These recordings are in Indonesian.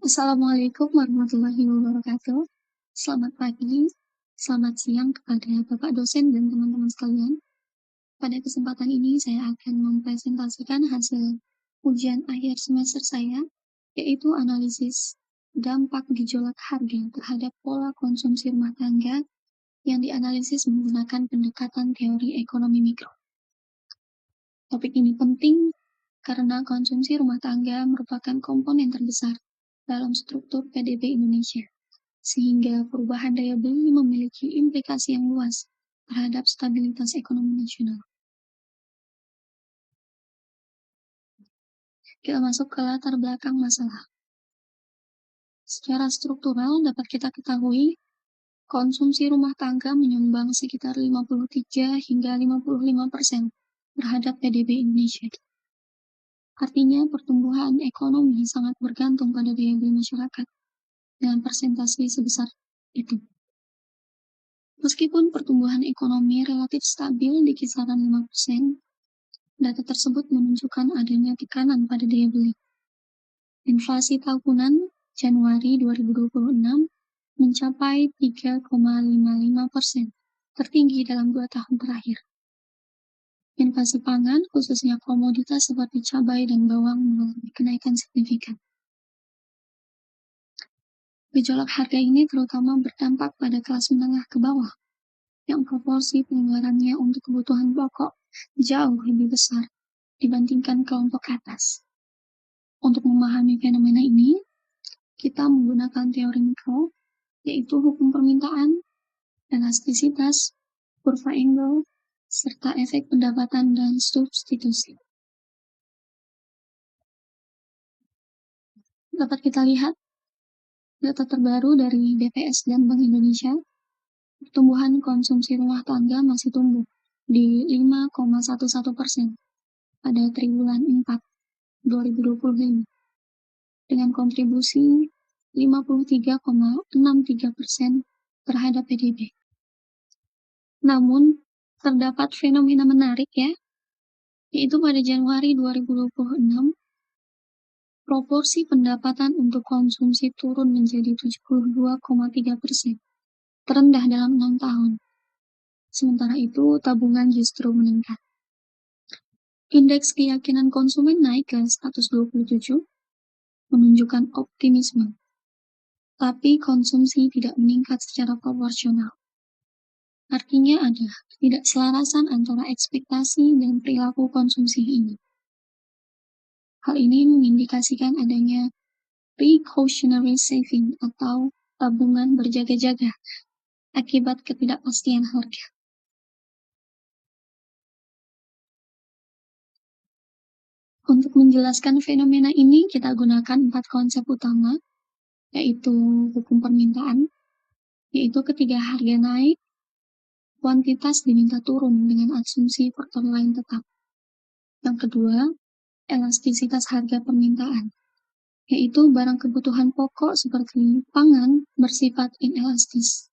Assalamualaikum warahmatullahi wabarakatuh. Selamat pagi, selamat siang kepada Bapak dosen dan teman-teman sekalian. Pada kesempatan ini saya akan mempresentasikan hasil ujian akhir semester saya, yaitu analisis dampak gejolak harga terhadap pola konsumsi rumah tangga yang dianalisis menggunakan pendekatan teori ekonomi mikro. Topik ini penting karena konsumsi rumah tangga merupakan komponen terbesar dalam struktur PDB Indonesia, sehingga perubahan daya beli memiliki implikasi yang luas terhadap stabilitas ekonomi nasional. Kita masuk ke latar belakang masalah. Secara struktural dapat kita ketahui, konsumsi rumah tangga menyumbang sekitar 53 hingga 55% terhadap PDB Indonesia. Artinya pertumbuhan ekonomi sangat bergantung pada daya beli masyarakat dengan persentase sebesar itu. Meskipun pertumbuhan ekonomi relatif stabil di kisaran 5%, data tersebut menunjukkan adanya tekanan pada daya beli. Inflasi tahunan Januari 2026 mencapai 3,55%, tertinggi dalam 2 tahun terakhir. Inflasi pangan, khususnya komoditas seperti cabai dan bawang, mengalami kenaikan signifikan. Gejolak harga ini terutama berdampak pada kelas menengah ke bawah, yang proporsi pengeluarannya untuk kebutuhan pokok jauh lebih besar dibandingkan kelompok atas. Untuk memahami fenomena ini, kita menggunakan teori mikro, yaitu hukum permintaan, elastisitas, kurva Engel, serta efek pendapatan dan substitusi. Dapat kita lihat data terbaru dari BPS dan Bank Indonesia, pertumbuhan konsumsi rumah tangga masih tumbuh di 5,11% pada triwulan 4 2025 dengan kontribusi 53,63% terhadap PDB. Namun, terdapat fenomena menarik ya, yaitu pada Januari 2026, proporsi pendapatan untuk konsumsi turun menjadi 72,3%, terendah dalam 6 tahun. Sementara itu, tabungan justru meningkat. Indeks keyakinan konsumen naik ke 127, menunjukkan optimisme. Tapi konsumsi tidak meningkat secara proporsional. Artinya ada ketidakselarasan antara ekspektasi dan perilaku konsumsi ini. Hal ini mengindikasikan adanya precautionary saving atau tabungan berjaga-jaga akibat ketidakpastian harga. Untuk menjelaskan fenomena ini, kita gunakan 4 konsep utama, yaitu hukum permintaan, yaitu ketika harga naik, kuantitas diminta turun dengan asumsi faktor lain tetap. Yang kedua, elastisitas harga permintaan, yaitu barang kebutuhan pokok seperti pangan bersifat inelastis.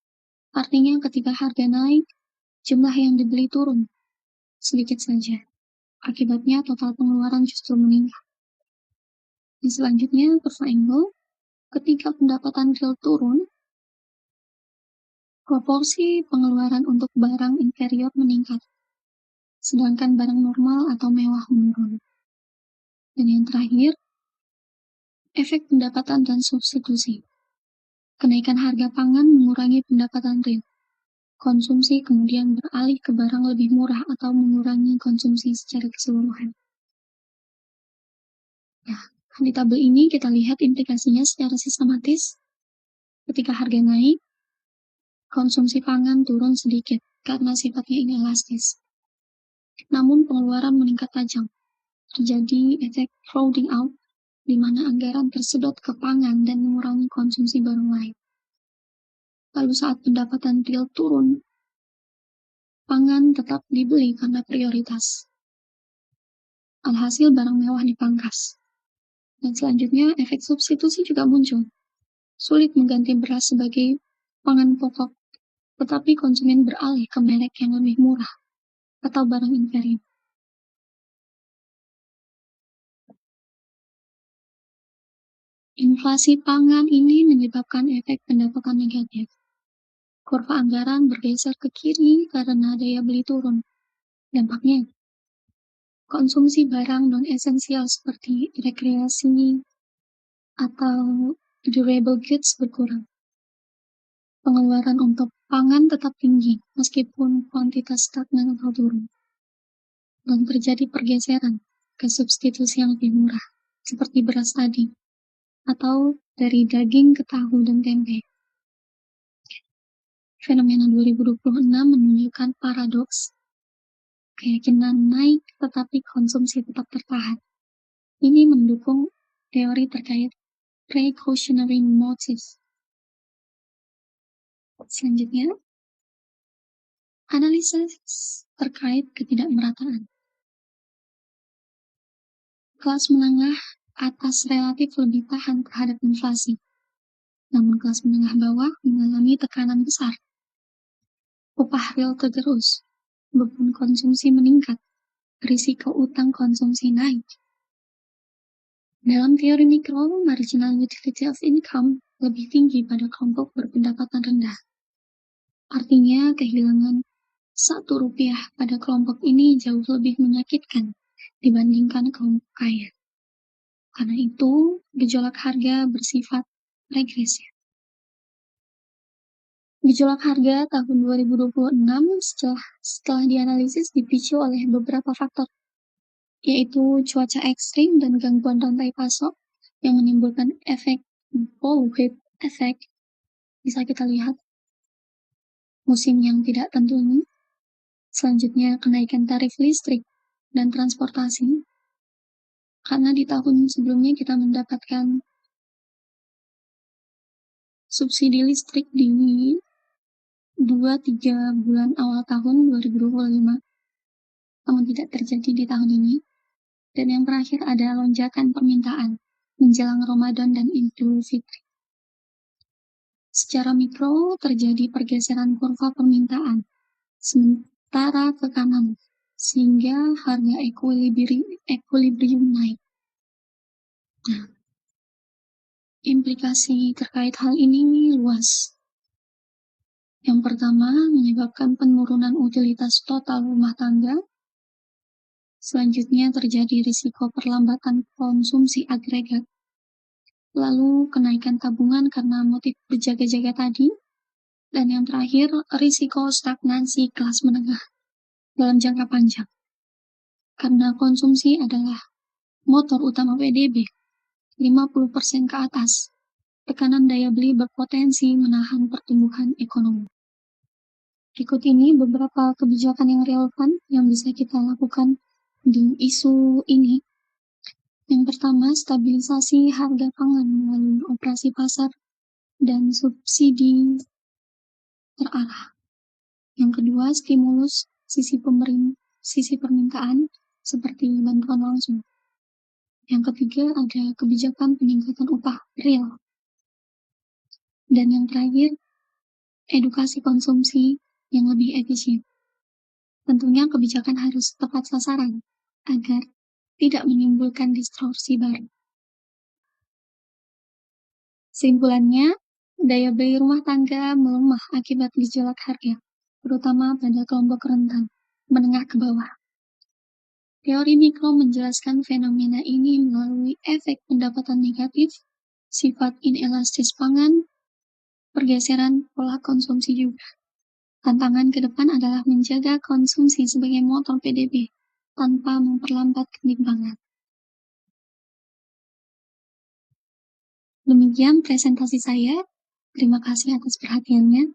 Artinya ketika harga naik, jumlah yang dibeli turun sedikit saja. Akibatnya total pengeluaran justru meningkat. Dan selanjutnya, kurva Engel, ketika pendapatan real turun, proporsi pengeluaran untuk barang inferior meningkat, sedangkan barang normal atau mewah menurun. Dan yang terakhir, efek pendapatan dan substitusi. Kenaikan harga pangan mengurangi pendapatan real. Konsumsi kemudian beralih ke barang lebih murah atau mengurangi konsumsi secara keseluruhan. Nah, di tabel ini kita lihat implikasinya secara sistematis. Ketika harga naik, konsumsi pangan turun sedikit karena sifatnya inelastis. Namun pengeluaran meningkat tajam. Terjadi efek crowding out, di mana anggaran tersedot ke pangan dan mengurangi konsumsi barang lain. Lalu saat pendapatan real turun, pangan tetap dibeli karena prioritas. Alhasil barang mewah dipangkas. Dan selanjutnya efek substitusi juga muncul. Sulit mengganti beras sebagai pangan pokok, tetapi konsumen beralih ke merek yang lebih murah atau barang inferior. Inflasi pangan ini menyebabkan efek pendapatan negatif. Kurva anggaran bergeser ke kiri karena daya beli turun. Dampaknya, konsumsi barang non-esensial seperti rekreasi atau durable goods berkurang. Pengeluaran untuk pangan tetap tinggi meskipun kuantitas stagnan atau turun. Dan terjadi pergeseran ke substitusi yang lebih murah, seperti beras tadi, atau dari daging ke tahu dan tempe. Fenomena 2026 menunjukkan paradoks, keyakinan naik tetapi konsumsi tetap tertahan. Ini mendukung teori terkait precautionary motives. Selanjutnya, analisis terkait ketidakmerataan. Kelas menengah atas relatif lebih tahan terhadap inflasi, namun kelas menengah bawah mengalami tekanan besar. Upah real tergerus, beban konsumsi meningkat, risiko utang konsumsi naik. Dalam teori mikro, marginal utility of income lebih tinggi pada kelompok berpendapatan rendah. Artinya, kehilangan Rp1 pada kelompok ini jauh lebih menyakitkan dibandingkan kelompok kaya. Karena itu, gejolak harga bersifat regresif. Gejolak harga tahun 2026 setelah dianalisis dipicu oleh beberapa faktor, yaitu cuaca ekstrim dan gangguan rantai pasok yang menimbulkan efek bullwhip effect. Bisa kita lihat musim yang tidak tentu ini. Selanjutnya, kenaikan tarif listrik dan transportasi. Karena di tahun sebelumnya kita mendapatkan subsidi listrik di 2-3 bulan awal tahun 2025. Namun tidak terjadi di tahun ini. Dan yang terakhir ada lonjakan permintaan menjelang Ramadan dan Idul Fitri. Secara mikro terjadi pergeseran kurva permintaan sementara ke kanan, sehingga harga equilibrium naik. Nah, implikasi terkait hal ini luas. Yang pertama, menyebabkan penurunan utilitas total rumah tangga. Selanjutnya terjadi risiko perlambatan konsumsi agregat. Lalu kenaikan tabungan karena motif berjaga-jaga tadi. Dan yang terakhir, risiko stagnansi kelas menengah dalam jangka panjang. Karena konsumsi adalah motor utama PDB, 50% ke atas. Tekanan daya beli berpotensi menahan pertumbuhan ekonomi. Berikut ini beberapa kebijakan yang relevan yang bisa kita lakukan di isu ini. Yang pertama, stabilisasi harga pangan melalui operasi pasar dan subsidi terarah. Yang kedua, stimulus sisi permintaan seperti bantuan langsung. Yang ketiga, ada kebijakan peningkatan upah real. Dan yang terakhir, edukasi konsumsi yang lebih efisien. Tentunya kebijakan harus tepat sasaran agar tidak menimbulkan distorsi baru. Kesimpulannya, daya beli rumah tangga melemah akibat gejolak harga, terutama pada kelompok rentan, menengah ke bawah. Teori mikro menjelaskan fenomena ini melalui efek pendapatan negatif, sifat inelastis pangan, pergeseran pola konsumsi juga. Tantangan ke depan adalah menjaga konsumsi sebagai motor PDB tanpa memperlambat ketimpangan. Demikian presentasi saya. Terima kasih atas perhatiannya.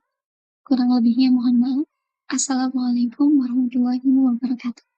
Kurang lebihnya mohon maaf. Assalamualaikum warahmatullahi wabarakatuh.